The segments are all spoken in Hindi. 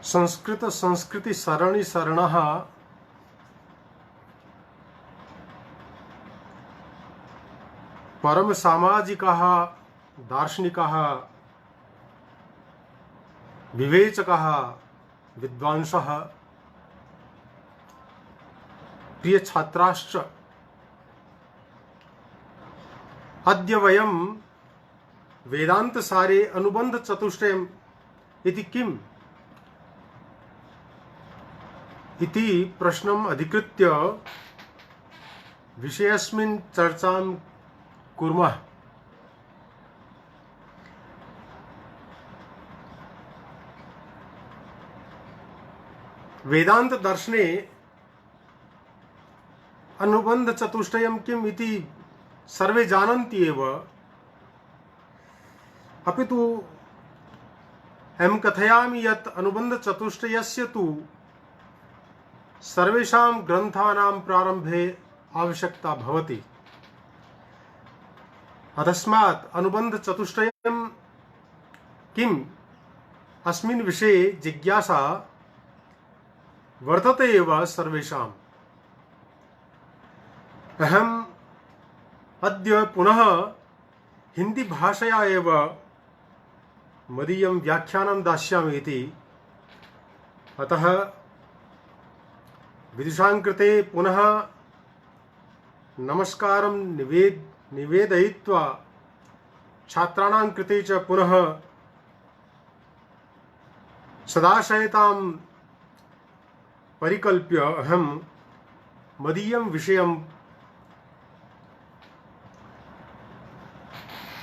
संस्कृत संस्कृति सरणी शरणः परम सामाजिकः दार्शनिकः विवेचकः विद्वांसः प्रिय छात्राश्च अद्य वयं वेदांत सारे अनुबंध चतुष्टयम् इति किम् इति प्रश्नम् अधिकृत्य विषयस्मिन् चर्चां कुर्मः। वेदांत दर्शने अनुबंध चतुष्टयम् किम् इति सर्वे जानन्ति एव, अपितु अहं कथयामि यत् अनुबंध चतुष्टयस्य तु सर्वेषां ग्रन्थानां प्रारम्भे आवश्यकता भवति। अतस्मात् अनुबंध चतुष्टयम् किम् अस्मिन् विषये जिज्ञासा वर्तते एव सर्वेषाम्। अहम् अद्य पुनः हिंदी भाषया एव मदीयं व्याख्यानं दास्यामि इति, अतः विदुषां कृते पुनः नमस्कारं निवेदयित्वा छात्राणां कृते च पुनः सदाशयतां परिकल्प्य अहं मदीयं विषयं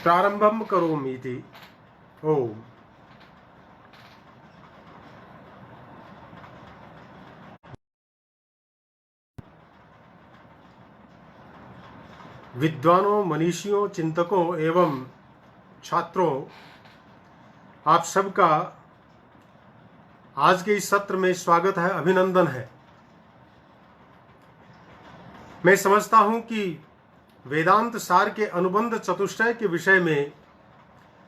प्रारम्भं करोमि इति। ओम। विद्वानों, मनीषियों, चिंतकों एवं छात्रों, आप सबका आज के इस सत्र में स्वागत है, अभिनंदन है। मैं समझता हूं कि वेदांत सार के अनुबंध चतुष्टय के विषय में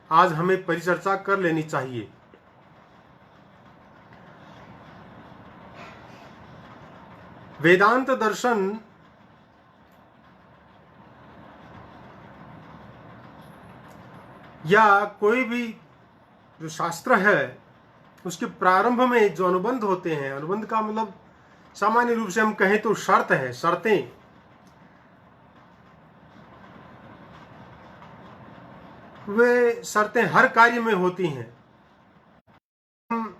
आज हमें परिचर्चा कर लेनी चाहिए। वेदांत दर्शन या कोई भी जो शास्त्र है उसके प्रारंभ में जो अनुबंध होते हैं, अनुबंध का मतलब सामान्य रूप से हम कहें तो शर्त है, शर्तें। वे शर्तें हर कार्य में होती हैं। हम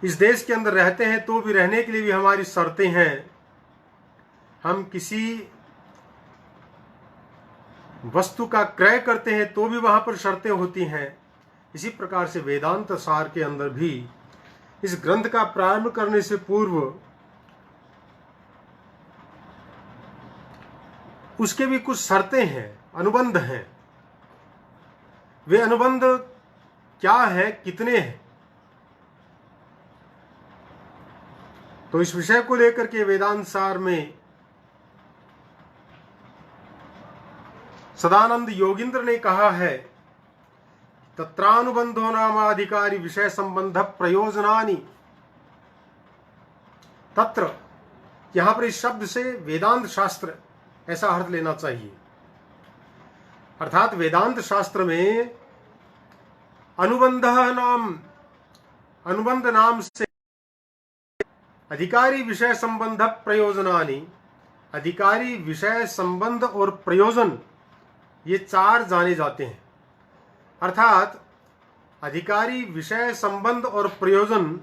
इस देश के अंदर रहते हैं तो भी रहने के लिए भी हमारी शर्तें हैं। हम किसी वस्तु का क्रय करते हैं तो भी वहां पर शर्तें होती हैं। इसी प्रकार से वेदांत सार के अंदर भी इस ग्रंथ का प्रारंभ करने से पूर्व उसके भी कुछ शर्तें हैं, अनुबंध हैं। वे अनुबंध क्या है, कितने हैं, तो इस विषय को लेकर के वेदांत सार में सदानंद योगींद्र ने कहा है, तत्रानुबंधो नामाधिकारी विषय संबंध प्रयोजनानि। तत्र, यहां पर इस शब्द से वेदांत शास्त्र ऐसा अर्थ लेना चाहिए। अर्थात वेदांत शास्त्र में अनुबंध नाम से अधिकारी विषय संबंध प्रयोजनानि, अधिकारी विषय संबंध और प्रयोजन, ये चार जाने जाते हैं। अर्थात अधिकारी विषय संबंध और प्रयोजन,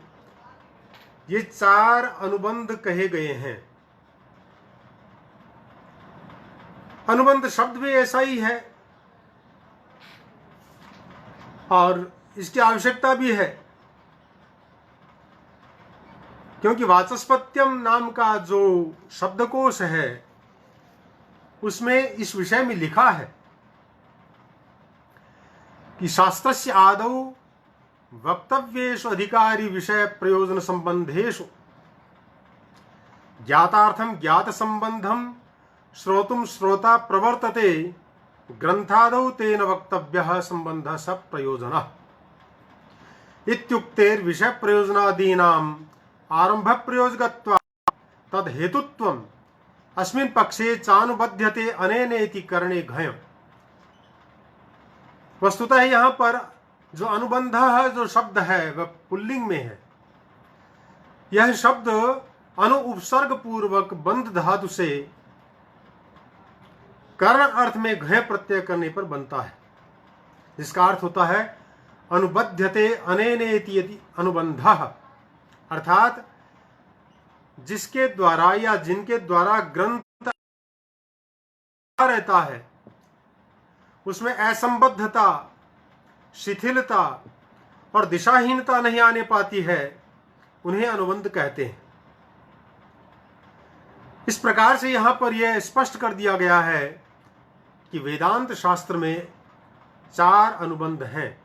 ये चार अनुबंध कहे गए हैं। अनुबंध शब्द भी ऐसा ही है और इसकी आवश्यकता भी है, क्योंकि वाचस्पत्यम नाम का जो शब्दकोश है उसमें इस विषय में लिखा है कि शास्त्रस्य आदौ वक्तव्येषु अधिकारी विषय प्रयोजन संबंधेषु ज्ञातार्थम ज्ञात संबंधम श्रोतुम श्रोता प्रवर्तते ग्रंथादौ तेन वक्तव्यः संबंधः स प्रयोजनः। इत्युक्तेर विषय प्रयोजनादीनाम आरंभ प्रयोजकत्वात् तद हेतुत्वम अस्मिन् पक्षे चानुबध्यते अनेनेति करणे घयम्। वस्तुतः यहाँ पर जो अनुबंध है, जो शब्द है, वह पुल्लिंग में है। यह शब्द अनु उपसर्ग पूर्वक बंध धातु से कर्ण अर्थ में घय प्रत्यय करने पर बनता है, जिसका अर्थ होता है अनुबध्यते अनेनेति यदि अनुबंधः, अर्थात जिसके द्वारा या जिनके द्वारा ग्रंथ रहता है उसमें असंबद्धता, शिथिलता और दिशाहीनता नहीं आने पाती है, उन्हें अनुबंध कहते हैं। इस प्रकार से यहां पर यह स्पष्ट कर दिया गया है कि वेदांत शास्त्र में 4 अनुबंध हैं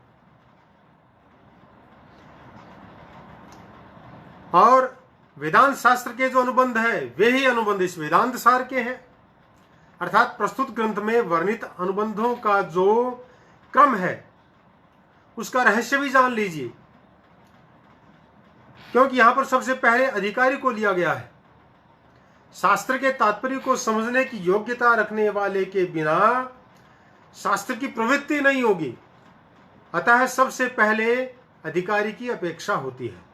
और वेदांत शास्त्र के जो अनुबंध है वे ही अनुबंध इस वेदांत सार के हैं। अर्थात प्रस्तुत ग्रंथ में वर्णित अनुबंधों का जो क्रम है उसका रहस्य भी जान लीजिए, क्योंकि यहां पर सबसे पहले अधिकारी को लिया गया है। शास्त्र के तात्पर्य को समझने की योग्यता रखने वाले के बिना शास्त्र की प्रवृत्ति नहीं होगी, अतः सबसे पहले अधिकारी की अपेक्षा होती है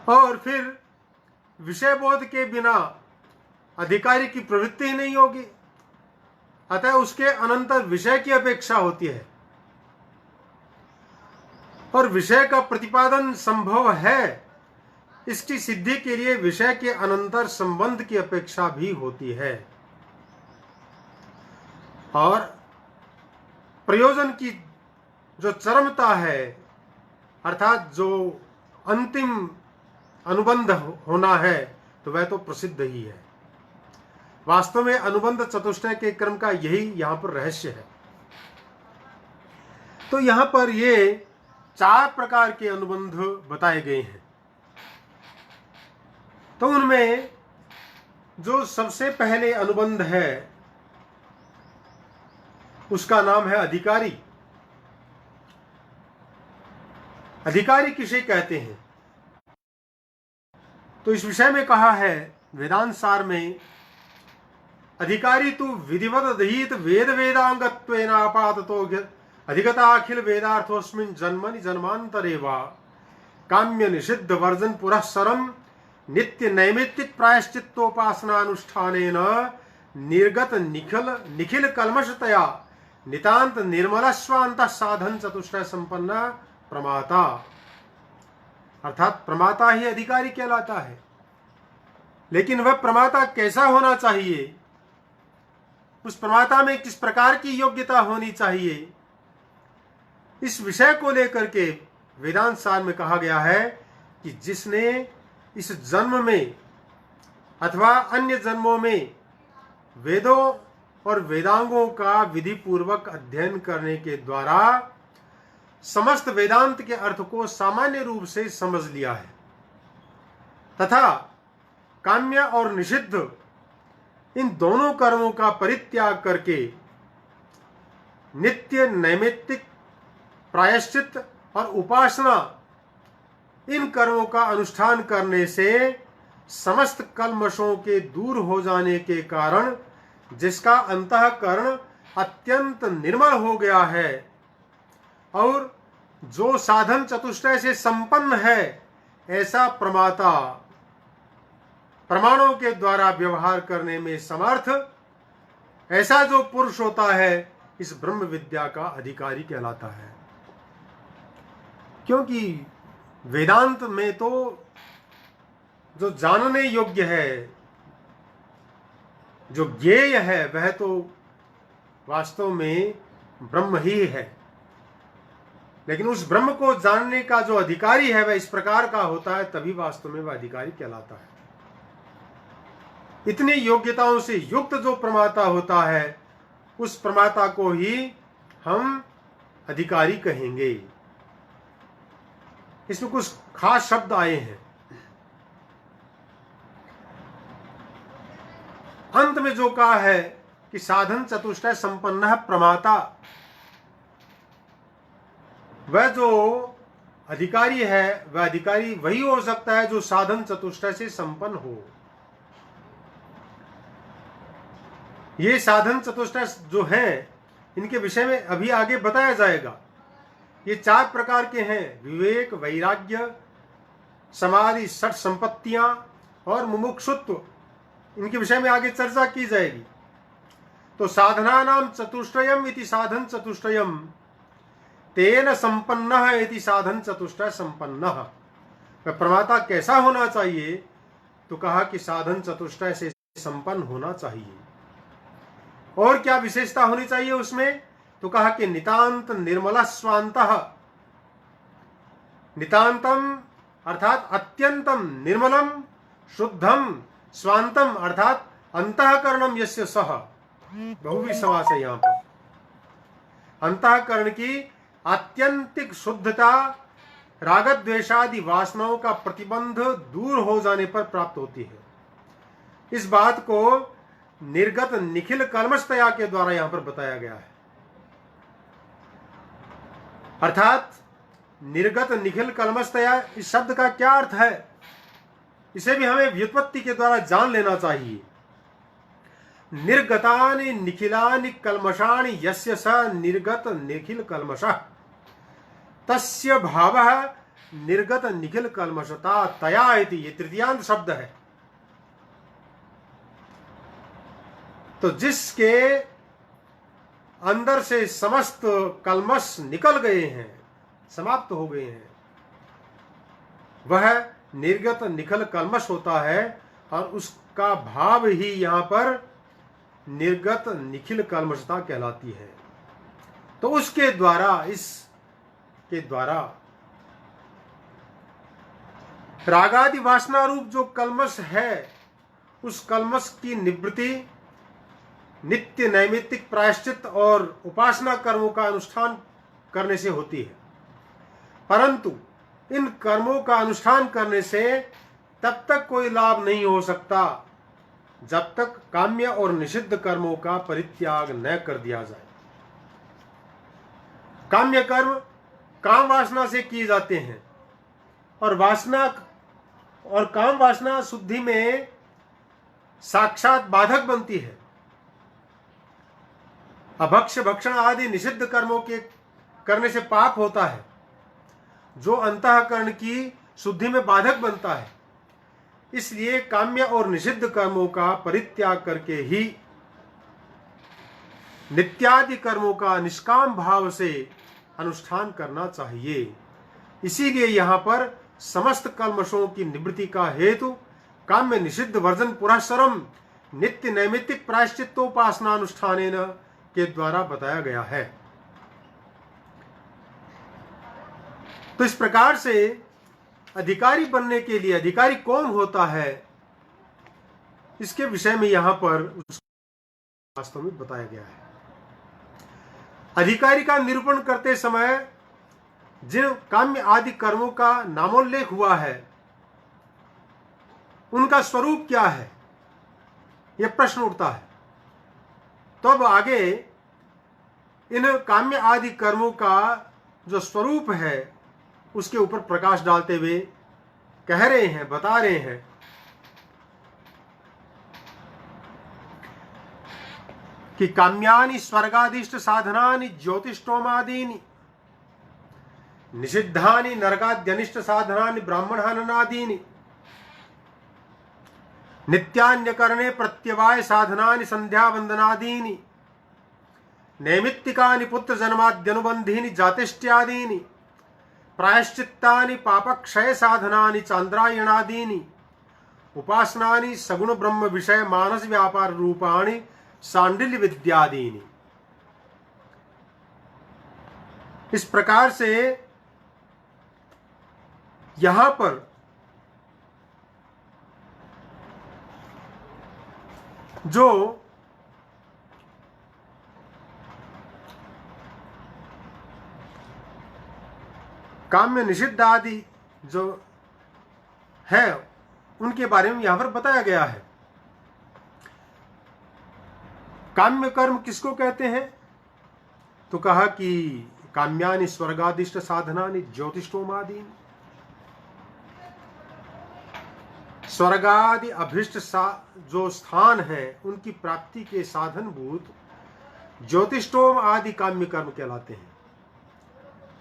और फिर विषय बोध के बिना अधिकारी की प्रवृत्ति ही नहीं होगी, अतः उसके अनंतर विषय की अपेक्षा होती है और विषय का प्रतिपादन संभव है, इसकी सिद्धि के लिए विषय के अनंतर संबंध की अपेक्षा भी होती है और प्रयोजन की जो चरमता है, अर्थात जो अंतिम अनुबंध होना है, तो वह तो प्रसिद्ध ही है। वास्तव में अनुबंध चतुष्टय के क्रम का यही यहां पर रहस्य है। तो यहां पर ये 4 प्रकार के अनुबंध बताए गए हैं। तो उनमें जो सबसे पहले अनुबंध है उसका नाम है अधिकारी। अधिकारी किसे कहते हैं? तो इस विषय में कहा है वेदांत सार में, अधिकारी तु विधिवत दहीत वेद वेदांगत्वेन आपाततो अधिगता अखिल वेदार्थोस्मिन् जन्मनि जन्मांतरे वा काम्य निषिद्ध वर्जन पुरःसरम नित्य नैमित्तिक प्रायश्चित्तोपासनानुष्ठानेन निर्गत निखिल कल्मषतया नितांत निर्मलस्वांत साधन चतुष्टय संपन्न प्रमाता। अर्थात प्रमाता ही अधिकारी कहलाता है, लेकिन वह प्रमाता कैसा होना चाहिए, उस प्रमाता में किस प्रकार की योग्यता होनी चाहिए, इस विषय को लेकर के वेदांत सार में कहा गया है कि जिसने इस जन्म में अथवा अन्य जन्मों में वेदों और वेदांगों का विधि पूर्वक अध्ययन करने के द्वारा समस्त वेदांत के अर्थ को सामान्य रूप से समझ लिया है तथा काम्य और निषिद्ध इन दोनों कर्मों का परित्याग करके नित्य नैमित्तिक प्रायश्चित और उपासना इन कर्मों का अनुष्ठान करने से समस्त कल्मषों के दूर हो जाने के कारण जिसका अंतःकरण अत्यंत निर्मल हो गया है और जो साधन चतुष्टय से संपन्न है, ऐसा प्रमाता प्रमाणों के द्वारा व्यवहार करने में समर्थ, ऐसा जो पुरुष होता है, इस ब्रह्म विद्या का अधिकारी कहलाता है। क्योंकि वेदांत में तो जो जानने योग्य है, जो ज्ञेय है, वह तो वास्तव में ब्रह्म ही है, लेकिन उस ब्रह्म को जानने का जो अधिकारी है वह इस प्रकार का होता है, तभी वास्तव में वह अधिकारी कहलाता है। इतनी योग्यताओं से युक्त जो प्रमाता होता है, उस प्रमाता को ही हम अधिकारी कहेंगे। इसमें कुछ खास शब्द आए हैं। अंत में जो कहा है कि साधन चतुष्टय संपन्न प्रमाता, वह जो अधिकारी है वह अधिकारी वही हो सकता है जो साधन चतुष्टय से संपन्न हो। ये साधन चतुष्टय जो हैं इनके विषय में अभी आगे बताया जाएगा। ये 4 प्रकार के हैं: विवेक, वैराग्य, समाधि, षट संपत्तियां और मुमुक्षुत्व। इनके विषय में आगे चर्चा की जाएगी। तो साधनानां चतुष्टयम् इति साधन चतुष्टयम् तेन संपन्नः इति साधन चतुष्टय संपन्नः। वह प्रमाता कैसा होना चाहिए? तो कहा कि साधन चतुष्टय से संपन्न होना चाहिए। और क्या विशेषता होनी चाहिए उसमें? तो कहा कि नितांत निर्मल स्वांतः। नितांतम अर्थात अत्यंतम, निर्मलम शुद्धम, स्वांतम अर्थात अंतःकरणम यस्य सह। बहुवी समास है यहां पर। अंतःकरण की आत्यंतिक शुद्धता राग द्वेषादि वासनाओं का प्रतिबंध दूर हो जाने पर प्राप्त होती है। इस बात को निर्गत निखिल कल्मषतया के द्वारा यहां पर बताया गया है। अर्थात निर्गत निखिल कल्मषतया, इस शब्द का क्या अर्थ है? इसे भी हमें व्युत्पत्ति के द्वारा जान लेना चाहिए। निर्गतानि निखिलानि कल्मषाणि यस्य स निर्गत निखिल कल्मषः तस्य भावः निर्गत निखिल कल्मषता तया इति। ये तृतीयांत शब्द है। तो जिसके अंदर से समस्त कल्मष निकल गए हैं, समाप्त हो गए हैं, वह निर्गत निखिल कल्मष होता है और उसका भाव ही यहां पर निर्गत निखिल कल्मषता कहलाती है। तो उसके द्वारा, इसके द्वारा रागादि वासना रूप जो कल्मष है, उस कल्मष की निवृत्ति नित्य नैमित्तिक प्रायश्चित और उपासना कर्मों का अनुष्ठान करने से होती है। परंतु इन कर्मों का अनुष्ठान करने से तब तक कोई लाभ नहीं हो सकता जब तक काम्य और निषिद्ध कर्मों का परित्याग न कर दिया जाए। काम्य कर्म काम वासना से किए जाते हैं और काम वासना शुद्धि में साक्षात बाधक बनती है। अभक्ष्य भक्षण आदि निषिद्ध कर्मों के करने से पाप होता है, जो अंतःकरण की शुद्धि में बाधक बनता है। इसलिए काम्य और निषिद्ध कर्मों का परित्याग करके ही नित्यादि कर्मों का निष्काम भाव से अनुष्ठान करना चाहिए। इसीलिए यहाँ पर समस्त कल्मषों की निवृत्ति का हेतु काम्य निषिद्ध वर्जन पुरःसरम नित्य नैमित्तिक प्रायश्चित्तोपासनानुष्ठानेन के द्वारा बताया गया है। तो इस प्रकार से अधिकारी बनने के लिए अधिकारी कौन होता है, इसके विषय में यहां पर वास्तव में बताया गया है। अधिकारी का निरूपण करते समय जिन काम्य आदि कर्मों का नामोल्लेख हुआ है, उनका स्वरूप क्या है, यह प्रश्न उठता है। तो अब आगे इन काम्य आदि कर्मों का जो स्वरूप है उसके ऊपर प्रकाश डालते हुए कह रहे हैं, बता रहे हैं कि काम्यानि स्वर्गादिष्ट साधनानि ज्योतिष्टोमादीनि निषिद्धानि नरकाद्यनिष्ट साधनानि ब्राह्मण हननादीनि नित्यान्यकरणे प्रत्यवाय साधनानि संध्या वंदनादीनि नैमित्तिकानि पुत्र जन्माद्यनुबंधीनि जातिष्ट्यादीनि प्रायश्चित्तानि पापक्षय साधनानि चांद्रायणादीनि उपासनानि सगुण ब्रह्म विषय मानस व्यापार रूपाणि सांडिल्य विद्यादीनि। इस प्रकार से यहां पर जो काम्य निषिद्ध आदि जो है उनके बारे में यहां पर बताया गया है। काम्य कर्म किसको कहते हैं? तो कहा कि काम्यानि स्वर्गादिष्ट साधनानि ज्योतिष्ठोमादीनि। स्वर्गादि अभिष्ट जो स्थान है उनकी प्राप्ति के साधनभूत ज्योतिष्ठोम आदि काम्य कर्म कहलाते हैं।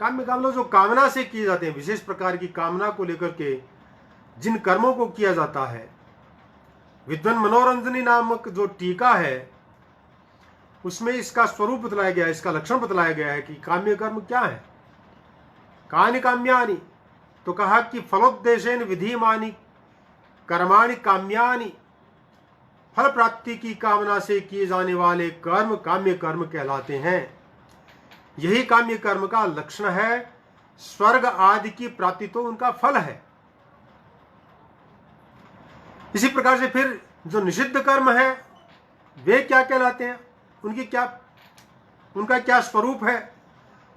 काम्य कर्म जो कामना से किए जाते हैं, विशेष प्रकार की कामना को लेकर के जिन कर्मों को किया जाता है, विद्वान मनोरंजनी नामक जो टीका है उसमें इसका स्वरूप बतलाया गया है, इसका लक्षण बतलाया गया है कि काम्य कर्म क्या है। कानि काम्यानि, तो कहा कि फलोद्देशेन विधिमानि कर्माणि काम्यानि, फल प्राप्ति की कामना से किए जाने वाले कर्म काम्य कर्म कहलाते हैं। यही काम्य कर्म का लक्षण है। स्वर्ग आदि की प्राप्ति तो उनका फल है। इसी प्रकार से फिर जो निषिद्ध कर्म है वे क्या कहलाते हैं, उनका क्या स्वरूप है।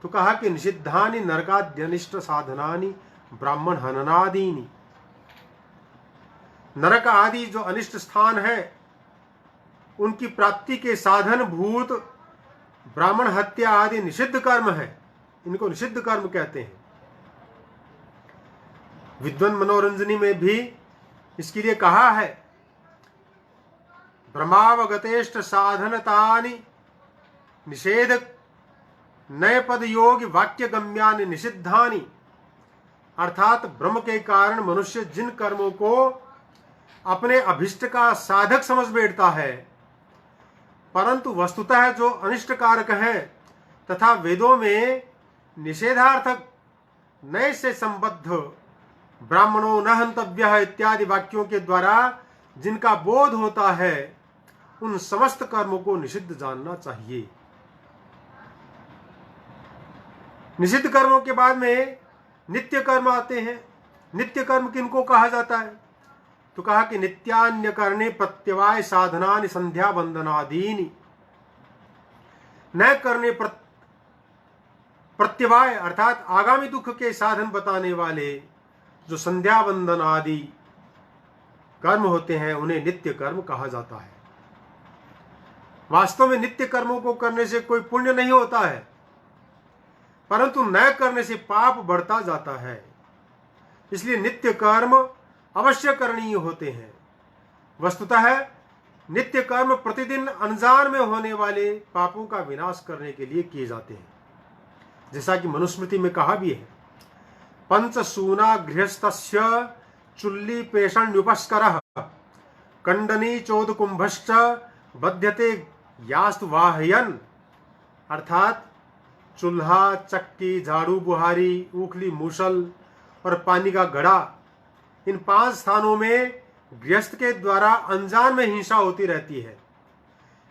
तो कहा कि निषिद्धानि नरकाद्यनिष्ट साधनानि ब्राह्मण हननादीनि। नरक आदि जो अनिष्ट स्थान है उनकी प्राप्ति के साधन भूत ब्राह्मण हत्या आदि निषिद्ध कर्म है, इनको निषिद्ध कर्म कहते हैं। विद्वान मनोरंजनी में भी इसके लिए कहा है, ब्रह्मावगतेष्ट साधनतानि निषेध नए पद योग वाक्य गम्यानि निषिद्धानि। अर्थात ब्रह्म के कारण मनुष्य जिन कर्मों को अपने अभिष्ट का साधक समझ बैठता है, परंतु वस्तुतः जो अनिष्ट कारक है, तथा वेदों में निषेधार्थक नए से संबद्ध ब्राह्मणों न हंतव्य इत्यादि वाक्यों के द्वारा जिनका बोध होता है, उन समस्त कर्मों को निषिद्ध जानना चाहिए। निषिद्ध कर्मों के बाद में नित्य कर्म आते हैं। नित्य कर्म किनको कहा जाता है, तो कहा कि नित्यान्य करने प्रत्यवाय साधनानि संध्या वंदनादीनि। न करने प्रत्यवाय अर्थात आगामी दुख के साधन बताने वाले जो संध्या वंदन आदि कर्म होते हैं उन्हें नित्य कर्म कहा जाता है। वास्तव में नित्य कर्मों को करने से कोई पुण्य नहीं होता है, परंतु न करने से पाप बढ़ता जाता है। इसलिए नित्य कर्म अवश्य करणीय होते हैं। वस्तुतः नित्य कर्म प्रतिदिन अनजान में होने वाले पापों का विनाश करने के लिए किए जाते हैं। जैसा कि मनुस्मृति में कहा भी है, पंचसूना गृहस्थस्य चुल्ली पेषण्युपस्करः कंडनी चोद कुंभश्च बध्यते यास्तु वाहयन। अर्थात चूल्हा, चक्की, झाड़ू, बुहारी, ऊखली, मूसल और पानी का घड़ा, इन 5 स्थानों में गृहस्थ के द्वारा अनजान में हिंसा होती रहती है।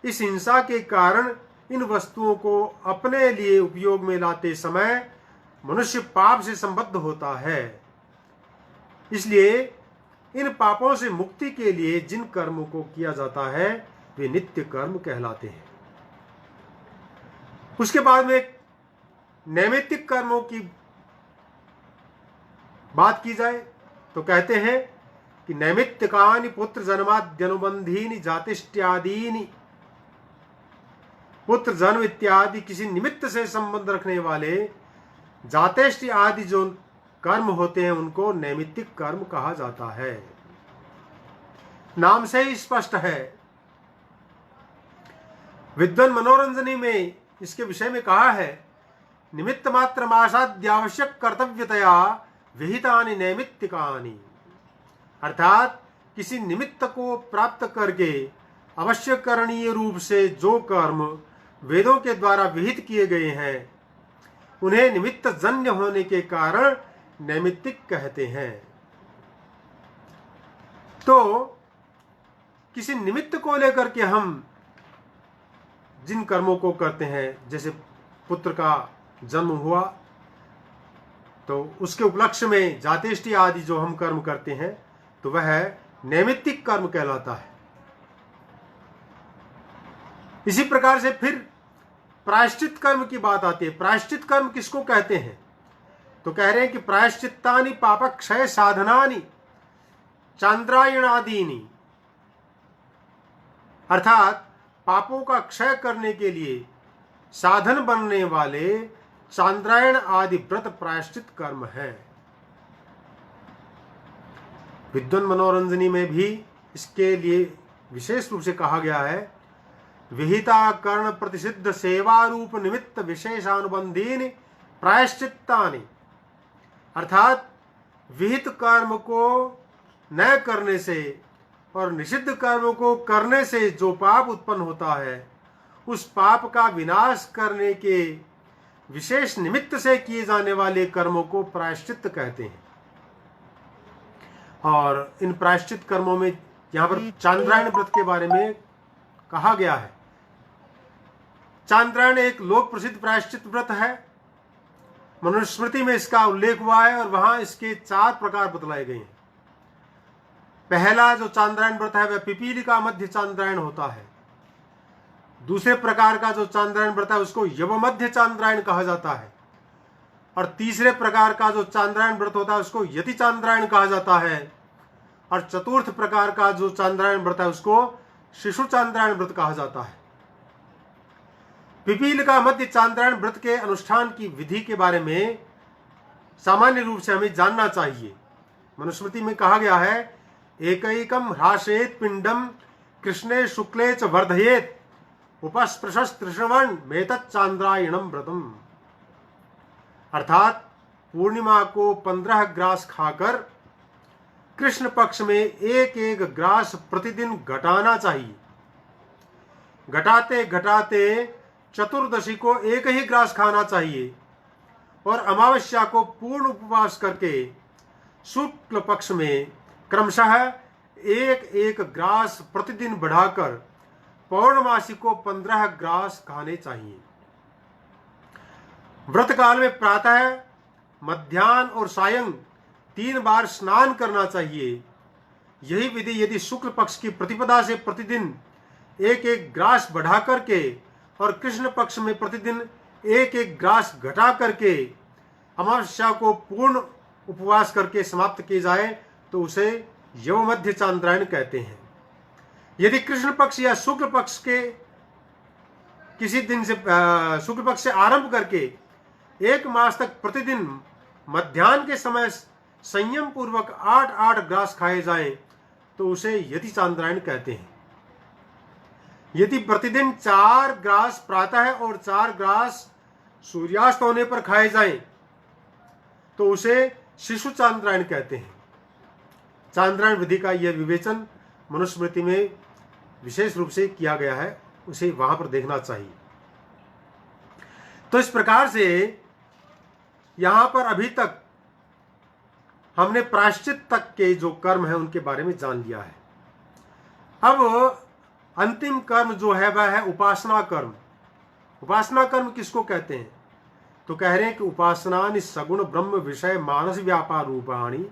इस हिंसा के कारण इन वस्तुओं को अपने लिए उपयोग में लाते समय मनुष्य पाप से संबद्ध होता है। इसलिए इन पापों से मुक्ति के लिए जिन कर्मों को किया जाता है वे नित्य कर्म कहलाते हैं। उसके बाद में नैमित्तिक कर्मों की बात की जाए तो कहते हैं कि नैमित्तिकानि पुत्र जन्माद्यनुबंधीनि जातिष्ट्यादीनि। पुत्र जन्म इत्यादि किसी निमित्त से संबंध रखने वाले जातेष्टि आदि जो कर्म होते हैं उनको नैमित्तिक कर्म कहा जाता है। नाम से ही स्पष्ट है। विद्वान मनोरंजनी में इसके विषय में कहा है, निमित्त मात्र मासाद्यावश्यक कर्तव्यतया विहितानि नैमित्तिकानि। अर्थात किसी निमित्त को प्राप्त करके अवश्य करणीय रूप से जो कर्म वेदों के द्वारा विहित किए गए हैं उन्हें निमित्त जन्य होने के कारण नैमित्तिक कहते हैं। तो किसी निमित्त को लेकर के हम जिन कर्मों को करते हैं, जैसे पुत्र का जन्म हुआ तो उसके उपलक्ष्य में जातेष्टि आदि जो हम कर्म करते हैं तो वह नैमित्तिक कर्म कहलाता है। इसी प्रकार से फिर प्रायश्चित कर्म की बात आती है। प्रायश्चित कर्म किसको कहते हैं, तो कह रहे हैं कि प्रायश्चित्तानि पापक्षय साधनानि चांद्रायणादीनि। अर्थात पापों का क्षय करने के लिए साधन बनने वाले चांद्रायण आदि व्रत प्रायश्चित कर्म है। विद्वन मनोरंजनी में भी इसके लिए विशेष रूप से कहा गया है, विहिता कर्ण प्रतिषिद्ध सेवा रूप निमित्त विशेषानुबंधीन प्रायश्चित्तानि, अर्थात विहित कर्म को न करने से और निषिद्ध कर्म को करने से जो पाप उत्पन्न होता है, उस पाप का विनाश करने के विशेष निमित्त से किए जाने वाले कर्मों को प्रायश्चित कहते हैं। और इन प्रायश्चित कर्मों में यहाँ पर चांद्रायण व्रत के बारे में कहा गया है। चांद्रायण एक लोक प्रसिद्ध प्रायश्चित व्रत है। मनुस्मृति में इसका उल्लेख हुआ है और वहां इसके 4 प्रकार बतलाए गए हैं। पहला जो चांद्रायण व्रत है वह पिपीलिका मध्य चांद्रायण होता है। दूसरे प्रकार का जो चांद्रायण व्रत है उसको यव मध्य चांद्रायण कहा जाता है। और तीसरे प्रकार का जो चांद्रायण व्रत होता है उसको यति चांद्रायण कहा जाता है। और चतुर्थ प्रकार का जो चांद्रायण व्रत है उसको शिशु चांद्रायण व्रत कहा जाता है। पिपीलिका मध्य चांद्रायण व्रत के अनुष्ठान की विधि के बारे में सामान्य रूप से हमें जानना चाहिए। मनुस्मृति में कहा गया है, एकैकम ह्रासेत पिंडम कृष्णे शुक्ले च वर्धयेत उपस्पृशस्त्रिश्रवण मेतत् चांद्रायणम व्रतम, अर्थात पूर्णिमा को 15 ग्रास खाकर कृष्ण पक्ष में एक ग्रास प्रतिदिन घटाना चाहिए। घटाते घटाते चतुर्दशी को एक ही ग्रास खाना चाहिए और अमावस्या को पूर्ण उपवास करके शुक्ल पक्ष में क्रमशः एक ग्रास प्रतिदिन बढ़ाकर पौर्णमासी को 15 ग्रास खाने चाहिए। व्रत काल में प्रातः, मध्याह्न और सायं 3 बार स्नान करना चाहिए। यही विधि यदि शुक्ल पक्ष की प्रतिपदा से प्रतिदिन एक ग्रास बढ़ा करके और कृष्ण पक्ष में प्रतिदिन एक ग्रास घटा करके अमावस्या को पूर्ण उपवास करके समाप्त किए जाए तो उसे यव मध्य चांद्रायण कहते हैं। यदि कृष्ण पक्ष या शुक्ल पक्ष के किसी दिन से शुक्ल पक्ष से आरंभ करके 1 मास तक प्रतिदिन मध्याह्न के समय संयम पूर्वक 8 ग्रास खाए जाएं तो उसे यति चांद्रायण कहते हैं। यदि प्रतिदिन 4 ग्रास प्रातः और 4 ग्रास सूर्यास्त होने पर खाए जाएं तो उसे शिशु चांद्रायण कहते हैं। चांद्रायण विधि का यह विवेचन मनुस्मृति में विशेष रूप से किया गया है, उसे वहां पर देखना चाहिए। तो इस प्रकार से यहां पर अभी तक हमने प्रायश्चित तक के जो कर्म है उनके बारे में जान लिया है। अब अंतिम कर्म जो है वह है उपासना कर्म। उपासना कर्म किसको कहते हैं? तो कह रहे हैं कि उपासना सगुण ब्रह्म विषय मानस व्यापार रूपाणी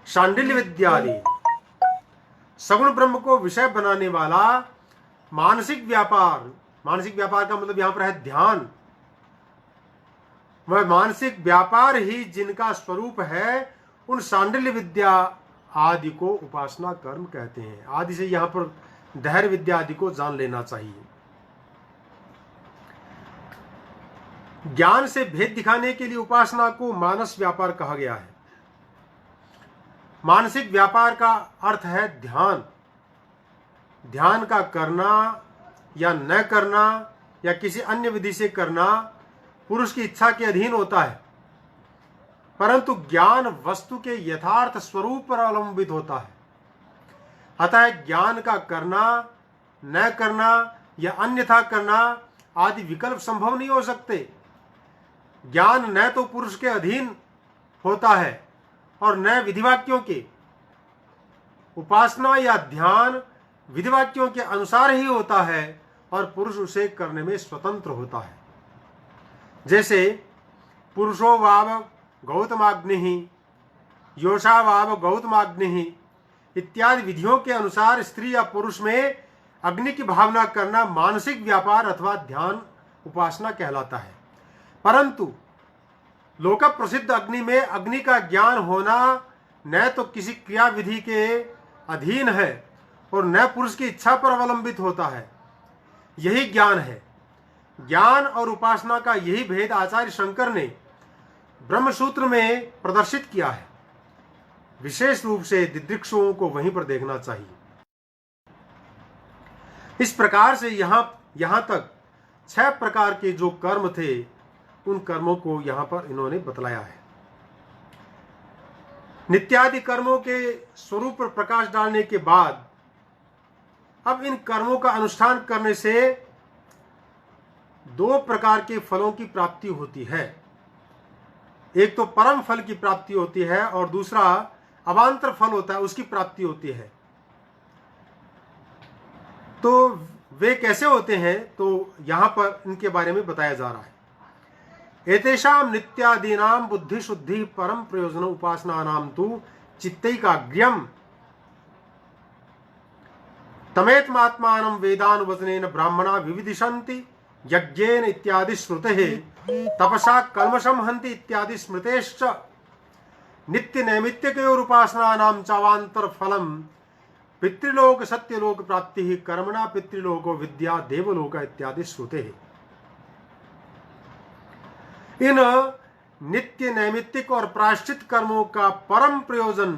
शांडिल्य विद्यादि, सगुण ब्रह्म को विषय बनाने वाला मानसिक व्यापार। मानसिक व्यापार का मतलब यहां पर है ध्यान। वह मानसिक व्यापार ही जिनका स्वरूप है, उन शांडिल्य विद्या आदि को उपासना कर्म कहते हैं। आदि से यहां पर धैर्य विद्या आदि को जान लेना चाहिए। ज्ञान से भेद दिखाने के लिए उपासना को मानस व्यापार कहा गया है। मानसिक व्यापार का अर्थ है ध्यान। ध्यान का करना या न करना या किसी अन्य विधि से करना पुरुष की इच्छा के अधीन होता है, परंतु ज्ञान वस्तु के यथार्थ स्वरूप पर अवलंबित होता है। अतः ज्ञान का करना, न करना या अन्यथा करना आदि विकल्प संभव नहीं हो सकते। ज्ञान न तो पुरुष के अधीन होता है और न विधिवाक्यों के। उपासना या ध्यान विधिवाक्यों के अनुसार ही होता है और पुरुष उसे करने में स्वतंत्र होता है। जैसे पुरुषो वाव गौतमाग्नि, योषा वाव गौतमाग्नि इत्यादि विधियों के अनुसार स्त्री या पुरुष में अग्नि की भावना करना मानसिक व्यापार अथवा ध्यान उपासना कहलाता है। परंतु लोक प्रसिद्ध अग्नि में अग्नि का ज्ञान होना न तो किसी क्रिया विधि के अधीन है और न पुरुष की इच्छा पर अवलंबित होता है। यही ज्ञान है। ज्ञान और उपासना का यही भेद आचार्य शंकर ने ब्रह्मसूत्र में प्रदर्शित किया है। विशेष रूप से दिदृक्षुओं को वहीं पर देखना चाहिए। इस प्रकार से यहां तक 6 प्रकार के जो कर्म थे उन कर्मों को यहां पर इन्होंने बतलाया है। नित्यादि कर्मों के स्वरूप पर प्रकाश डालने के बाद अब इन कर्मों का अनुष्ठान करने से 2 प्रकार के फलों की प्राप्ति होती है। एक तो परम फल की प्राप्ति होती है और दूसरा अवांतर फल होता है, उसकी प्राप्ति होती है। तो वे कैसे होते हैं, तो यहां पर इनके बारे में बताया जा रहा है। एतेषां नित्यादीनां बुद्धि शुद्धि परम प्रयोजन उपासनानां तु चित्तैकाग्र्यम् तमेत्मात्मानं वेदानुवचनेन ब्राह्मणा विविदिशन्ति यज्ञेन इत्यादि श्रुतेः तपसा कल्मषं हन्ति इत्यादि स्मृतेश्च नित्य नैमित्तिकयोरुपासनानां चावान्तर फलम् पितृलोक सत्यलोक प्राप्ति कर्मणा पितृलोको विद्या देवलोक इत्यादि श्रुतेः। इन नित्य नैमित्तिक और प्रायश्चित कर्मों का परम प्रयोजन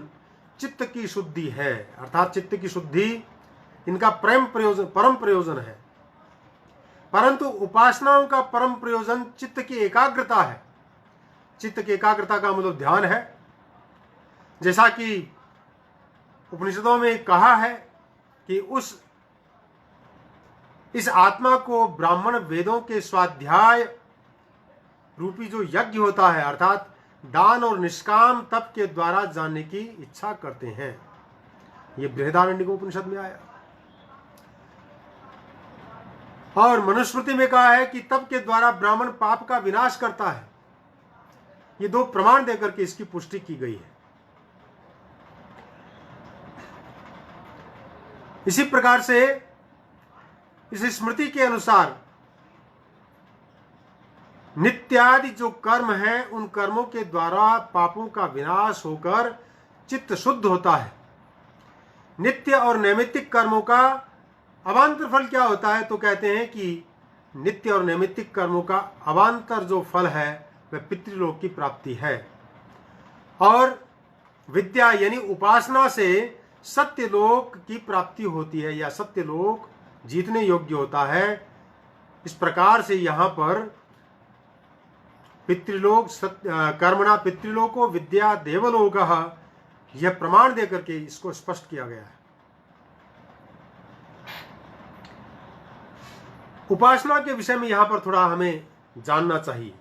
चित्त की शुद्धि है, अर्थात चित्त की शुद्धि इनका परम प्रयोजन है। परंतु उपासनाओं का परम प्रयोजन चित्त की एकाग्रता है। चित्त की एकाग्रता का मतलब ध्यान है। जैसा कि उपनिषदों में कहा है कि इस आत्मा को ब्राह्मण वेदों के स्वाध्याय रूपी जो यज्ञ होता है, अर्थात दान और निष्काम तप के द्वारा जानने की इच्छा करते हैं। ये बृहदारण्यक उपनिषद में आया। और मनुस्मृति में कहा है कि तप के द्वारा ब्राह्मण पाप का विनाश करता है। ये 2 प्रमाण देकर के इसकी पुष्टि की गई है। इसी प्रकार से इस स्मृति के अनुसार नित्यादि जो कर्म हैं उन कर्मों के द्वारा पापों का विनाश होकर चित्त शुद्ध होता है। नित्य और नैमित्तिक कर्मों का अवांतर फल क्या होता है, तो कहते हैं कि नित्य और नैमित्तिक कर्मों का अवांतर जो फल है वह पितृलोक की प्राप्ति है। और विद्या यानी उपासना से सत्यलोक की प्राप्ति होती है या सत्यलोक जीतने योग्य होता है। इस प्रकार से यहाँ पर पितृलोक कर्मणा पितृलोको विद्या देवलोक यह प्रमाण देकर के इसको स्पष्ट किया गया है। उपासना के विषय में यहां पर थोड़ा हमें जानना चाहिए।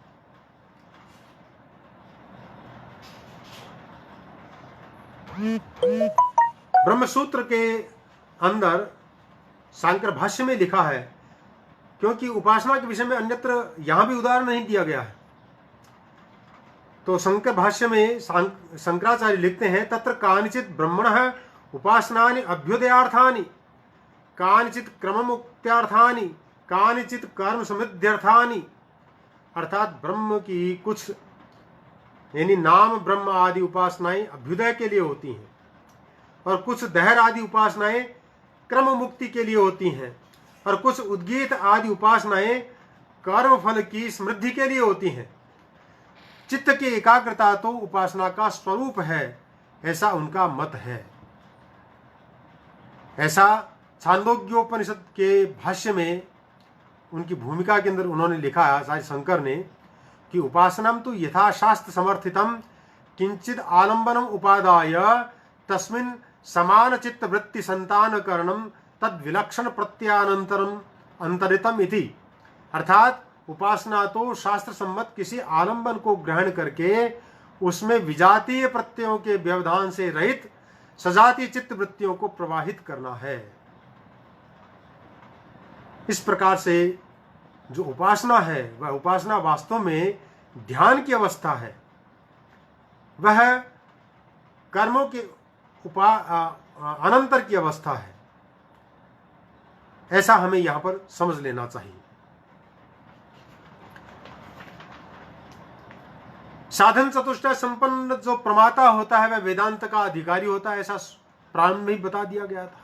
ब्रह्मसूत्र के अंदर शांकर भाष्य में लिखा है, क्योंकि उपासना के विषय में अन्यत्र यहां भी उदाहरण नहीं दिया गया है, तो शंकर भाष्य में शंकराचार्य लिखते हैं तत्र कानिचित ब्रह्मणः उपासनानि अभ्युदयार्थानि कानिचित क्रम मुक्त्यार्थानि कानिचित कर्म समृद्ध्यर्थानि। अर्थात ब्रह्म की कुछ यानी नाम ब्रह्म आदि उपासनाएं अभ्युदय के लिए होती हैं और कुछ दहर आदि उपासनाएं क्रम मुक्ति के लिए होती हैं और कुछ उद्गीत आदि उपासनाएं कर्म फल की समृद्धि के लिए होती हैं। चित्त की एकाग्रता तो उपासना का स्वरूप है, ऐसा उनका मत है। ऐसा छांदोग्योपनिषद के भाष्य में उनकी भूमिका के अंदर उन्होंने लिखा है आचार्य शंकर ने कि उपासनम तो यथाशास्त्र समर्थितम किंचित आलंबनम उपादाय तस्मिन् समान चित्त वृत्ति संतानकरणम तद विलक्षण प्रत्यानंतरम अंतरितम इति। अर्थात उपासना तो शास्त्र सम्मत किसी आलंबन को ग्रहण करके उसमें विजातीय प्रत्ययों के व्यवधान से रहित सजातीय चित्त वृत्तियों को प्रवाहित करना है। इस प्रकार से जो उपासना है वह उपासना वास्तव में ध्यान की अवस्था है, वह कर्मों के अनंतर की अवस्था है। ऐसा हमें यहां पर समझ लेना चाहिए। साधन चतुष्टय संपन्न जो प्रमाता होता है वह वेदांत का अधिकारी होता है, ऐसा प्रारंभ में ही बता दिया गया था।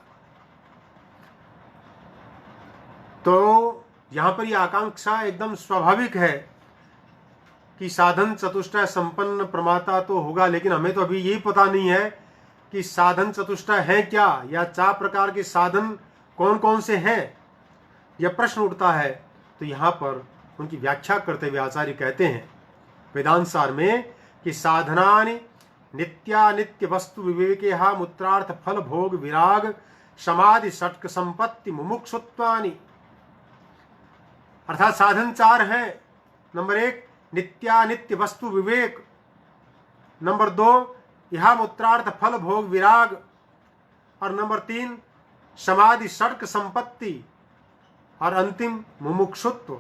तो यहाँ पर यह आकांक्षा एकदम स्वाभाविक है कि साधन चतुष्टय संपन्न प्रमाता तो होगा, लेकिन हमें तो अभी यही पता नहीं है कि साधन चतुष्टय है क्या, या 4 प्रकार के साधन कौन कौन से हैं, यह प्रश्न उठता है। तो यहाँ पर उनकी व्याख्या करते हुए आचार्य कहते हैं वेदांत सार में कि साधनानि नित्यानित्य वस्तु विवेके मूत्रार्थ फल भोग विराग समाधि षट्क संपत्ति मुमुक्षुत्वानि, अर्थात साधन 4 हैं। नंबर 1 नित्यानित्य वस्तु विवेक, नंबर 2 यह मूत्रार्थ फल भोग विराग, और नंबर 3 समाधि षट्क संपत्ति, और अंतिम मुमुक्षुत्व।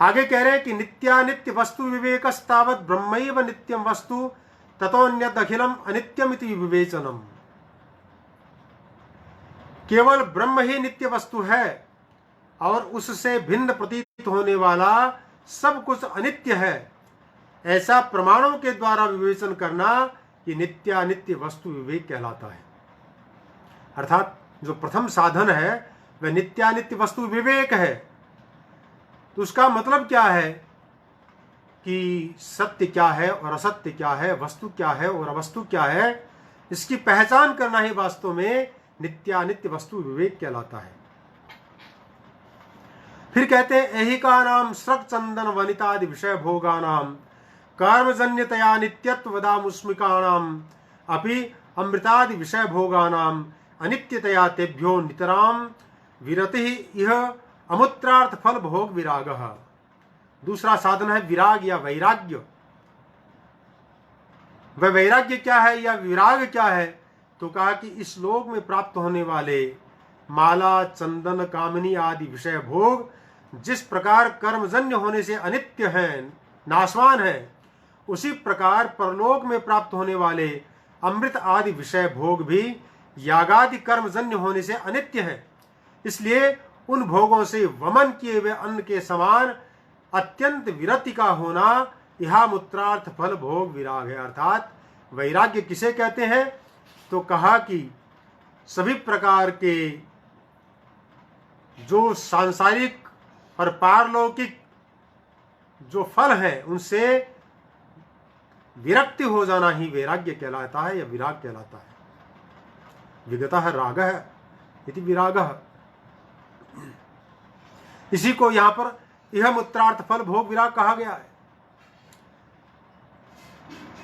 आगे कह रहे हैं कि नित्यानित्य वस्तु विवेकस्तावत् ब्रह्मैव नित्यम वस्तु ततोन्यत् अखिलम अनित्यम इति विवेचनम। केवल ब्रह्म ही नित्य वस्तु है और उससे भिन्न प्रतीत होने वाला सब कुछ अनित्य है, ऐसा प्रमाणों के द्वारा विवेचन करना ये नित्यानित्य वस्तु विवेक कहलाता है। अर्थात जो प्रथम साधन है वह नित्यानित्य वस्तु विवेक है। तो उसका मतलब क्या है कि सत्य क्या है और असत्य क्या है, वस्तु क्या है और अवस्तु क्या है, इसकी पहचान करना ही वास्तव में नित्यानित्य वस्तु विवेक कहलाता है। फिर कहते हैं ऐहिका नाम स्रक चंदन वनितादि विषय भोगानाम कर्मजन्यतया नित्यत्वदामुस्मिकानाम अपि अमृतादि विषय भोगानाम अनित्यतया तेभ्यो नितराम विरति इह अमुत्रार्थ फल भोग विराग। दूसरा साधन है विराग या वैराग्य। वह वैराग्य क्या है या विराग क्या है? तो कहा कि इस लोक में प्राप्त होने वाले माला चंदन कामिनी आदि विषय भोग जिस प्रकार कर्मजन्य होने से अनित्य हैं, नाशवान हैं, उसी प्रकार परलोक में प्राप्त होने वाले अमृत आदि विषय भोग भी यागादि कर्मजन्य होने से अनित्य हैं। इसलिए उन भोगों से वमन किए हुए अन्न के समान अत्यंत विरति का होना यह मूत्रार्थ फल भोग विराग है। अर्थात वैराग्य किसे कहते हैं? तो कहा कि सभी प्रकार के जो सांसारिक और पारलौकिक जो फल हैं उनसे विरक्ति हो जाना ही वैराग्य कहलाता है या विराग कहलाता है। विगतः रागः इति विरागः। इसी को यहां पर यह मूत्रार्थ फल भोग विराग कहा गया है।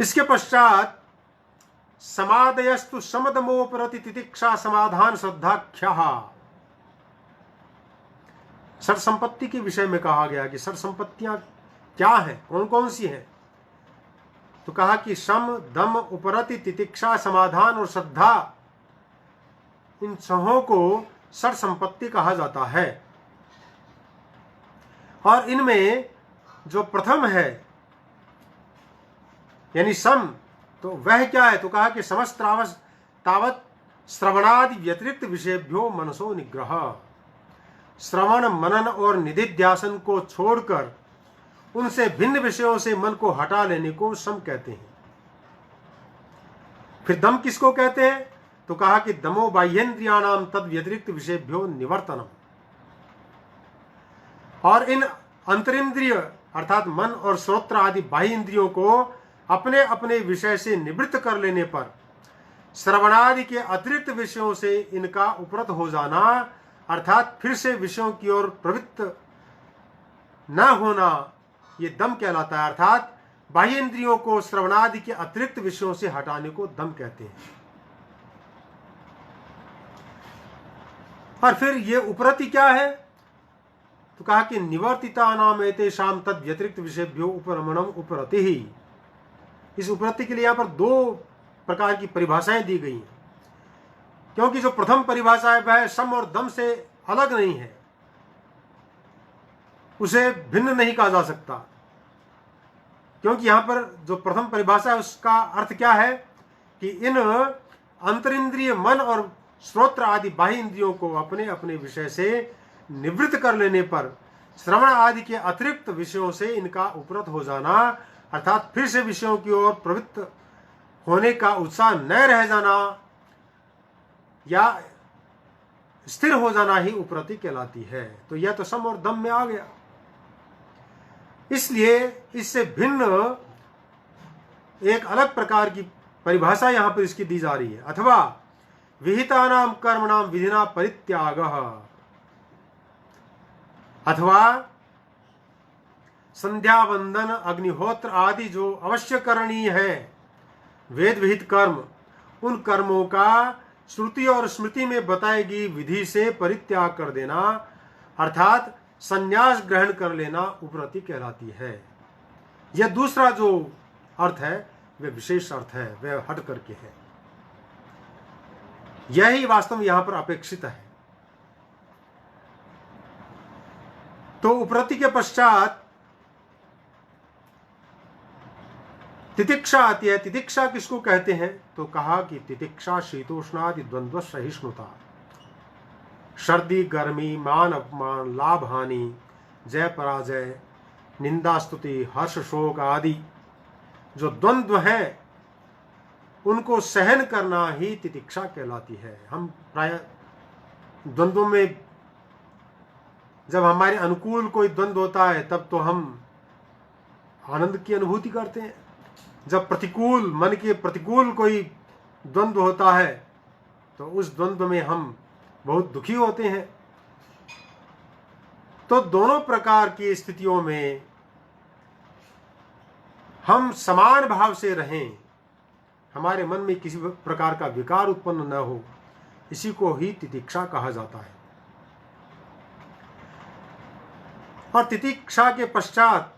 इसके पश्चात समादयस्तु समदमोपरति तितिक्षा समाधान श्रद्धाख्या। षट संपत्ति के विषय में कहा गया कि षट संपत्तियां क्या हैं, कौन कौन सी हैं? तो कहा कि सम दम उपरति तितिक्षा समाधान और श्रद्धा, इन छहों को षट संपत्ति कहा जाता है। और इनमें जो प्रथम है यानी सम, तो वह क्या है? तो कहा कि समस्त तावत श्रवणादि व्यतिरिक्त विषयभ्यो मनसो निग्रह। श्रवण मनन और निधिध्यासन को छोड़कर उनसे भिन्न विषयों से मन को हटा लेने को सम कहते हैं। फिर दम किसको कहते हैं? तो कहा कि दमो बाह्येन्द्रियाणाम तद व्यतिरिक्त विषयभ्यो निवर्तनम। और इन अंतरिंद्रिय अर्थात मन और श्रोत्र आदि बाह्य इंद्रियों को अपने अपने विषय से निवृत्त कर लेने पर श्रवणादि के अतिरिक्त विषयों से इनका उपरत हो जाना, अर्थात फिर से विषयों की ओर प्रवृत्त न होना, ये दम कहलाता है। अर्थात बाह्य इंद्रियों को श्रवणादि के अतिरिक्त विषयों से हटाने को दम कहते हैं। और फिर ये उपरति क्या है? तो कहा कि निवर्तिता नाम एतेषाम तद व्यतिरिक्त विषयभ्यो उपरमणम उपरति ही। इस उपरति के लिए यहाँ पर 2 प्रकार की परिभाषाएं दी गई हैं, क्योंकि जो प्रथम परिभाषा है वह सम और दम से अलग नहीं है, उसे भिन्न नहीं कहा जा सकता। क्योंकि यहाँ पर जो प्रथम परिभाषा है उसका अर्थ क्या है कि इन अंतरिंद्रिय मन और श्रोत्र आदि बाह्य इंद्रियों को अपने अपने विषय से निवृत्त कर लेने पर श्रवण आदि के अतिरिक्त विषयों से इनका उपरत हो जाना, अर्थात फिर से विषयों की ओर प्रवृत्त होने का उत्साह न रह जाना, या स्थिर हो जाना ही उपरति कहलाती है। तो यह तो सम और दम में आ गया। इसलिए इससे भिन्न एक अलग प्रकार की परिभाषा यहां पर इसकी दी जा रही है। अथवा विहितानाम कर्मणाम विधिना परित्यागः, अथवा संध्या वंदन अग्निहोत्र आदि जो अवश्य करणीय है वेद विहित कर्म, उन कर्मों का श्रुति और स्मृति में बताई गई विधि से परित्याग कर देना अर्थात संन्यास ग्रहण कर लेना उपरति कहलाती है। यह दूसरा जो अर्थ है वह विशेष अर्थ है, वह हट करके है। यही वास्तव में यहां पर अपेक्षित है। तो उपरति के पश्चात तितिक्षा आती है। तितिक्षा किसको कहते हैं? तो कहा कि तितिक्षा शीतोष्णादि द्वंद्व सहिष्णुता, सर्दी गर्मी, मान अपमान, लाभ हानि, जय पराजय, निंदा स्तुति, हर्ष शोक आदि जो द्वंद्व हैं उनको सहन करना ही तितिक्षा कहलाती है। हम प्राय द्वंद्वों में जब हमारे अनुकूल कोई द्वंद्व होता है तब तो हम आनंद की अनुभूति करते हैं। जब प्रतिकूल मन के प्रतिकूल कोई द्वंद्व होता है तो उस द्वंद्व में हम बहुत दुखी होते हैं। तो दोनों प्रकार की स्थितियों में हम समान भाव से रहें, हमारे मन में किसी प्रकार का विकार उत्पन्न न हो, इसी को ही तितिक्षा कहा जाता है। और तितिक्षा के पश्चात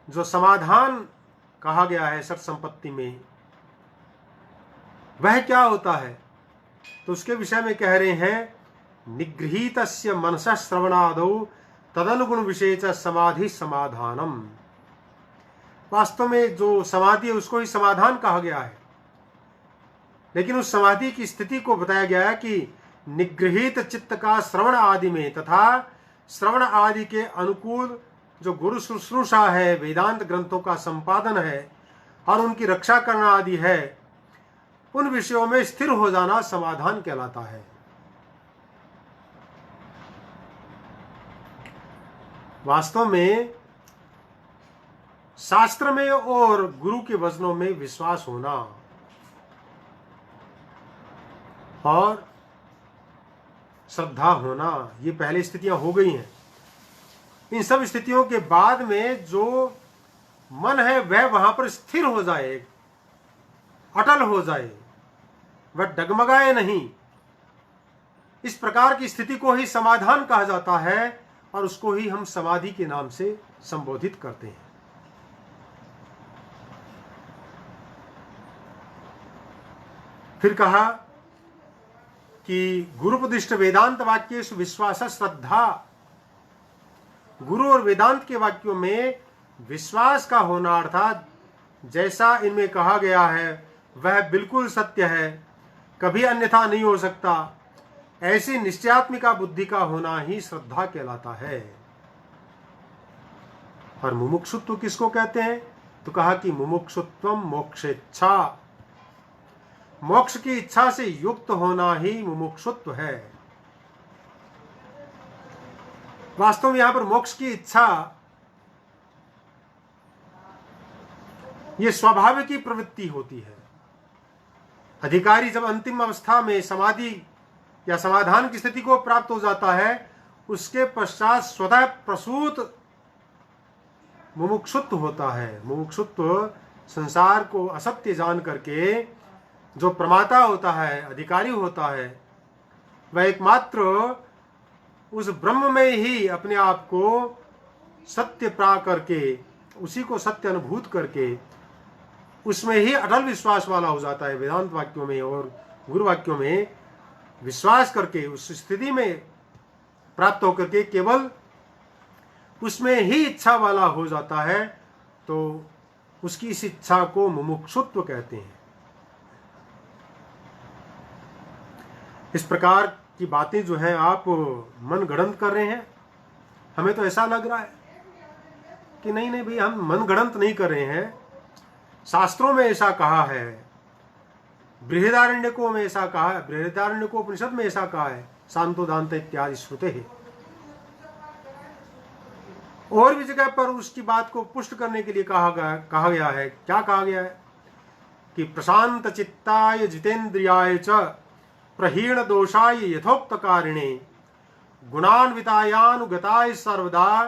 जो समाधान कहा गया है सत संपत्ति में, वह क्या होता है? तो उसके विषय में कह रहे हैं निगृहीतस्य मनसः श्रवणादौ तदनुगुण विशेष समाधि समाधानम। वास्तव में जो समाधि है उसको ही समाधान कहा गया है, लेकिन उस समाधि की स्थिति को बताया गया है कि निगृहीत चित्त का श्रवण आदि में तथा श्रवण आदि के अनुकूल जो गुरु शुश्रूषा है, वेदांत ग्रंथों का संपादन है और उनकी रक्षा करना आदि है, उन विषयों में स्थिर हो जाना समाधान कहलाता है। वास्तव में शास्त्र में और गुरु के वचनों में विश्वास होना और श्रद्धा होना, ये पहले स्थितियां हो गई हैं। इन सब स्थितियों के बाद में जो मन है वह वहां पर स्थिर हो जाए, अटल हो जाए, वह डगमगाए नहीं, इस प्रकार की स्थिति को ही समाधान कहा जाता है और उसको ही हम समाधि के नाम से संबोधित करते हैं। फिर कहा कि गुरुपदिष्ट वेदांत वाक्य विश्वास श्रद्धा, गुरु और वेदांत के वाक्यों में विश्वास का होना अर्थात जैसा इनमें कहा गया है वह बिल्कुल सत्य है, कभी अन्यथा नहीं हो सकता, ऐसी निश्चयात्मिका बुद्धि का होना ही श्रद्धा कहलाता है। और मुमुक्षुत्व किसको कहते हैं? तो कहा कि मुमुक्षुत्वम मोक्षेच्छा, मोक्ष की इच्छा से युक्त होना ही मुमुक्षुत्व है। वास्तव में यहां पर मोक्ष की इच्छा यह स्वाभाविक की प्रवृत्ति होती है। अधिकारी जब अंतिम अवस्था में समाधि या समाधान की स्थिति को प्राप्त हो जाता है, उसके पश्चात स्वतः प्रसूत मुमुक्षुत्व होता है। मुमुक्षुत्व संसार को असत्य जान करके जो प्रमाता होता है, अधिकारी होता है, वह एकमात्र उस ब्रह्म में ही अपने आप को सत्य पा करके, उसी को सत्य अनुभूत करके उसमें ही अटल विश्वास वाला हो जाता है। वेदांत वाक्यों में और गुरु वाक्यों में विश्वास करके उस स्थिति में प्राप्त होकर के केवल उसमें ही इच्छा वाला हो जाता है, तो उसकी इस इच्छा को मुमुक्षुत्व कहते हैं। इस प्रकार की बातें जो हैं आप मन गढ़ंत कर रहे हैं। हमें तो ऐसा लग रहा है कि नहीं नहीं भाई, हम मन गढ़ंत नहीं कर रहे हैं, शास्त्रों में ऐसा कहा है, बृहदारण्यकों में ऐसा कहा है, बृहदारण्यकों उपनिषद में ऐसा कहा है शांतोदांत इत्यादि श्रुते है। और भी जगह पर उसकी बात को पुष्ट करने के लिए कहा गया है। क्या कहा गया है कि प्रशांत चित्ताय जितेंद्रियाय च प्रहीण दोषाय यथोक्तकारिणे गुणान्वितायानुगताय सर्वदा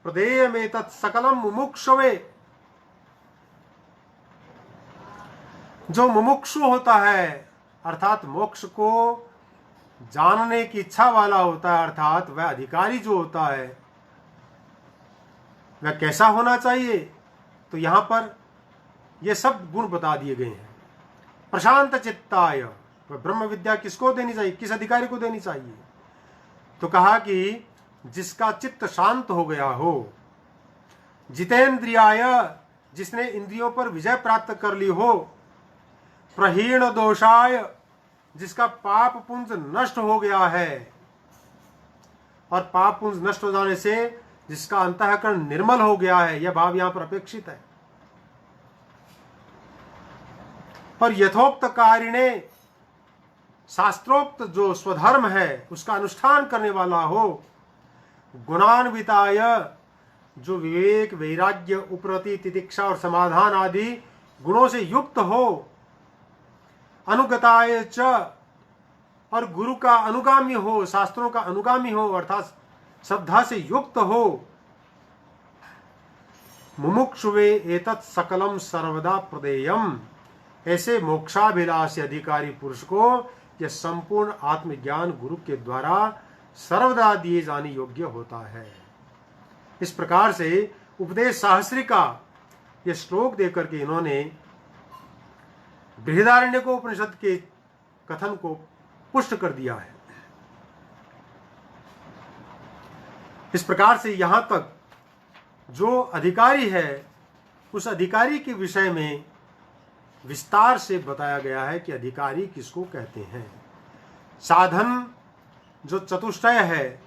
प्रदेयमेतत् सकलम मुमुक्षवे। जो मुमुक्षु होता है अर्थात मोक्ष को जानने की इच्छा वाला होता है, अर्थात वह अधिकारी जो होता है वह कैसा होना चाहिए, तो यहां पर ये सब गुण बता दिए गए हैं। प्रशांत चित्ताय, वह ब्रह्म विद्या किसको देनी चाहिए, किस अधिकारी को देनी चाहिए, तो कहा कि जिसका चित्त शांत हो गया हो। जितेंद्रियाय, जिसने इंद्रियों पर विजय प्राप्त कर ली हो। प्रहीण दोषाय, जिसका पाप पुंज नष्ट हो गया है, और पाप पुंज नष्ट हो जाने से जिसका अंतःकरण निर्मल हो गया है, यह भाव यहां पर अपेक्षित है। और यथोक्त कारिणे, शास्त्रोक्त जो स्वधर्म है उसका अनुष्ठान करने वाला हो। गुणान्विताय, जो विवेक वैराग्य उपरति तितिक्षा और समाधान आदि गुणों से युक्त हो। अनुगताय च, और गुरु का अनुगामी हो, शास्त्रों का अनुगामी हो, अर्थात श्रद्धा से युक्त हो। मुमुक्षुवे एतत् सकलम सर्वदा प्रदेयम, ऐसे मोक्षाभिलाषी अधिकारी पुरुष को यह संपूर्ण आत्मज्ञान गुरु के द्वारा सर्वदा दिए जाने योग्य होता है। इस प्रकार से उपदेश सहस्री का यह श्लोक देकर के इन्होंने बृहदारण्यक उपनिषद के कथन को पुष्ट कर दिया है। इस प्रकार से यहां तक जो अधिकारी है उस अधिकारी के विषय में विस्तार से बताया गया है कि अधिकारी किसको कहते हैं। साधन जो चतुष्टय है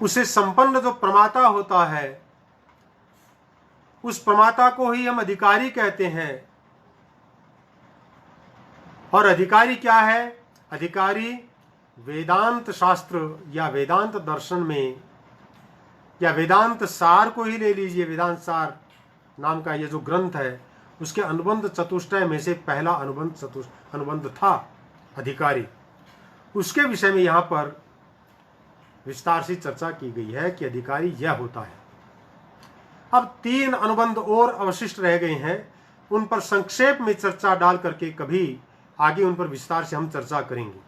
उसे संपन्न जो प्रमाता होता है उस प्रमाता को ही हम अधिकारी कहते हैं। और अधिकारी क्या है, अधिकारी वेदांत शास्त्र या वेदांत दर्शन में, या वेदांत सार को ही ले लीजिए, वेदांत सार नाम का ये जो ग्रंथ है उसके अनुबंध चतुष्टय में से पहला अनुबंध था अधिकारी। उसके विषय में यहाँ पर विस्तार से चर्चा की गई है कि अधिकारी यह होता है। अब 3 अनुबंध और अवशिष्ट रह गए हैं, उन पर संक्षेप में चर्चा डाल करके कभी आगे उन पर विस्तार से हम चर्चा करेंगे।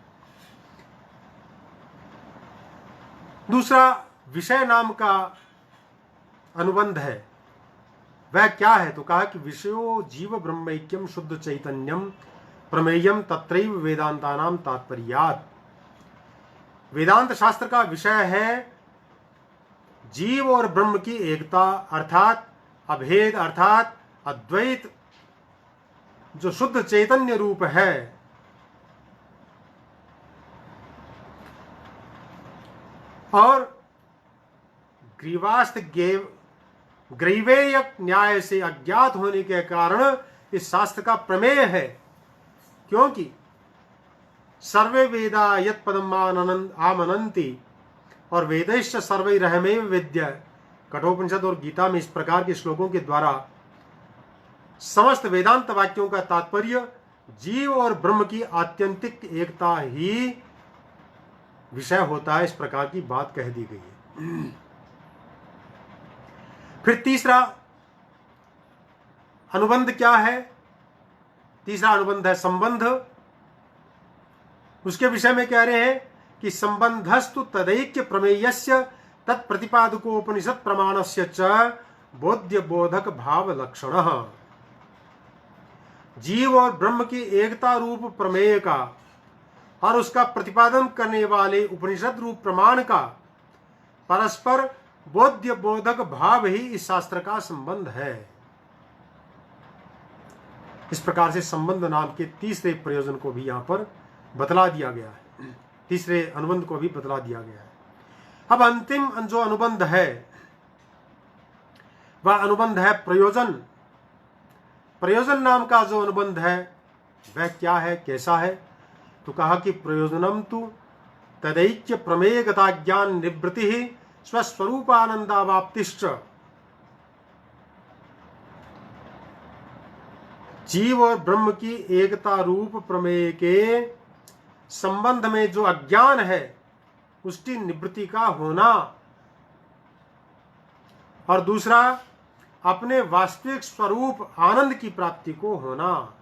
दूसरा विषय नाम का अनुबंध है, वह क्या है, तो कहा कि विषयो जीव ब्रह्मैक्यम शुद्ध चैतन्यम प्रमेयम तत्रैव वेदांतानाम तात्पर्यात्। वेदांत शास्त्र का विषय है जीव और ब्रह्म की एकता, अर्थात अभेद, अर्थात अद्वैत, जो शुद्ध चैतन्य रूप है। और ग्रीवास्त ग्रीवेय न्याय से अज्ञात होने के कारण इस शास्त्र का प्रमेय है, क्योंकि सर्वे वेदा यत् पदम आमनन्ति, और वेदैश्च सर्वैरहमेव विद्य, कठोपनिषद और गीता में इस प्रकार के श्लोकों के द्वारा समस्त वेदांत वाक्यों का तात्पर्य जीव और ब्रह्म की आत्यंतिक एकता ही विषय होता है, इस प्रकार की बात कह दी गई है। फिर तीसरा अनुबंध क्या है, तीसरा अनुबंध है संबंध। उसके विषय में कह रहे हैं कि संबंधस्तु तदैक्य प्रमेयस्य तत्प्रतिपादकोपनिषद प्रमाणस्य च बोध्य बोधक भाव लक्षणः। जीव और ब्रह्म की एकता रूप प्रमेय का और उसका प्रतिपादन करने वाले उपनिषद रूप प्रमाण का परस्पर बोध्य बोधक भाव ही इस शास्त्र का संबंध है। इस प्रकार से संबंध नाम के तीसरे प्रयोजन को भी यहां पर बतला दिया गया है, तीसरे अनुबंध को भी बतला दिया गया है। अब अंतिम जो अनुबंध है वह अनुबंध है प्रयोजन। प्रयोजन नाम का जो अनुबंध है वह क्या है, कैसा है, तो कहा कि प्रयोजनम तु तदैक्य प्रमेयगता ज्ञान निवृत्ति स्वस्वरूपानंदावाप्तिश्च। जीव और ब्रह्म की एकता रूप प्रमेय के संबंध में जो अज्ञान है उसकी निवृत्ति का होना, और दूसरा अपने वास्तविक स्वरूप आनंद की प्राप्ति को होना।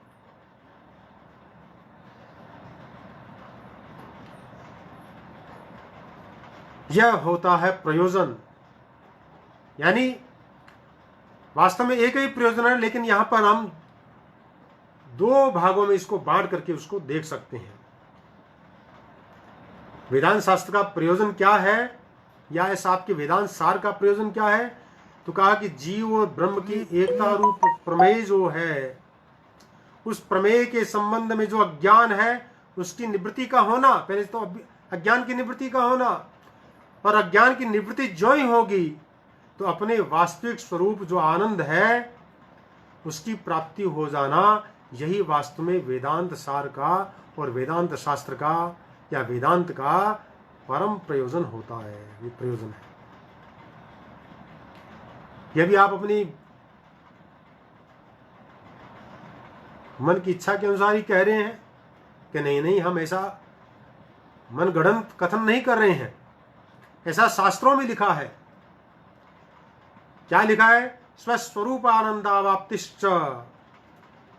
यह होता है प्रयोजन। यानी वास्तव में एक ही प्रयोजन है, लेकिन यहां पर हम दो भागों में इसको बांट करके उसको देख सकते हैं। वेदांत शास्त्र का प्रयोजन क्या है, या इस आपके वेदांत सार का प्रयोजन क्या है, तो कहा कि जीव और ब्रह्म की एकता रूप प्रमेय जो है, उस प्रमेय के संबंध में जो अज्ञान है उसकी निवृत्ति का होना। पहले तो अज्ञान की निवृत्ति का होना, और अज्ञान की निवृत्ति जो ही होगी तो अपने वास्तविक स्वरूप जो आनंद है उसकी प्राप्ति हो जाना। यही वास्तव में वेदांत सार का और वेदांत शास्त्र का या वेदांत का परम प्रयोजन होता है। ये प्रयोजन है। यदि आप अपनी मन की इच्छा के अनुसार ही कह रहे हैं कि नहीं नहीं हम ऐसा मनगढ़ंत कथन नहीं कर रहे हैं, ऐसा शास्त्रों में लिखा है। क्या लिखा है? स्वस्वरूप आनंदावाप्तिश्च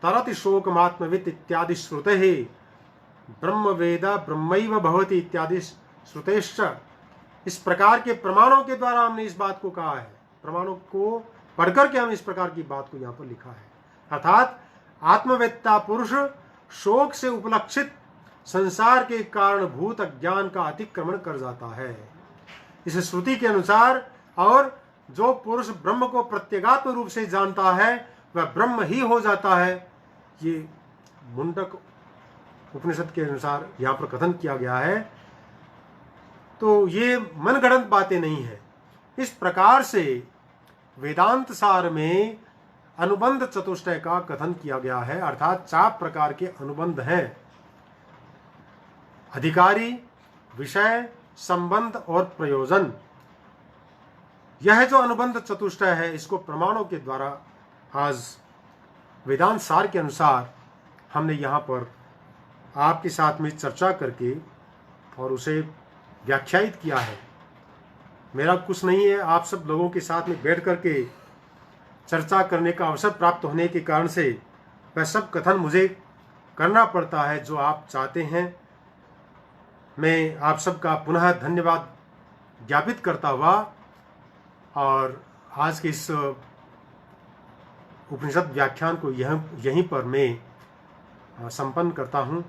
तरति शोकमात्मवित् इत्यादि श्रुते ब्रह्म वेद ब्रह्मैव भवति इत्यादि श्रुतेश्च। इस प्रकार के प्रमाणों के द्वारा हमने इस बात को कहा है। प्रमाणों को पढ़कर के हम इस प्रकार की बात को यहाँ पर लिखा है। अर्थात आत्मवेत्ता पुरुष शोक से उपलक्षित संसार के कारणभूत अज्ञान का अतिक्रमण कर जाता है इस श्रुति के अनुसार। और जो पुरुष ब्रह्म को प्रत्यगात्म रूप से जानता है वह ब्रह्म ही हो जाता है। ये मुंडक उपनिषद के अनुसार यहाँ पर कथन किया गया है। तो ये मनगढ़ंत बातें नहीं है। इस प्रकार से वेदांत सार में अनुबंध चतुष्टय का कथन किया गया है। अर्थात 4 प्रकार के अनुबंध हैं: अधिकारी, विषय, संबंध और प्रयोजन। यह जो अनुबंध चतुष्टय है इसको प्रमाणों के द्वारा आज वेदांत सार के अनुसार हमने यहाँ पर आपके साथ में चर्चा करके और उसे व्याख्यायित किया है। मेरा कुछ नहीं है, आप सब लोगों के साथ में बैठ करके चर्चा करने का अवसर प्राप्त होने के कारण से वह सब कथन मुझे करना पड़ता है जो आप चाहते हैं। मैं आप सबका पुनः धन्यवाद ज्ञापित करता हुआ और आज के इस उपनिषद व्याख्यान को यहीं पर मैं संपन्न करता हूँ।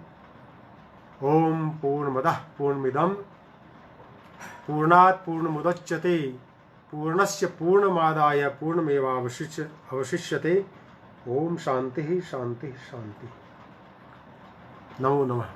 ओम पूर्णमदः पूर्णमिदं पूर्णात् पूर्णमुदच्यते पूर्णस्य पूर्णमादाय पूर्णमेवावशिष्यते। ओम शांति शांति शांति। नमो नमः।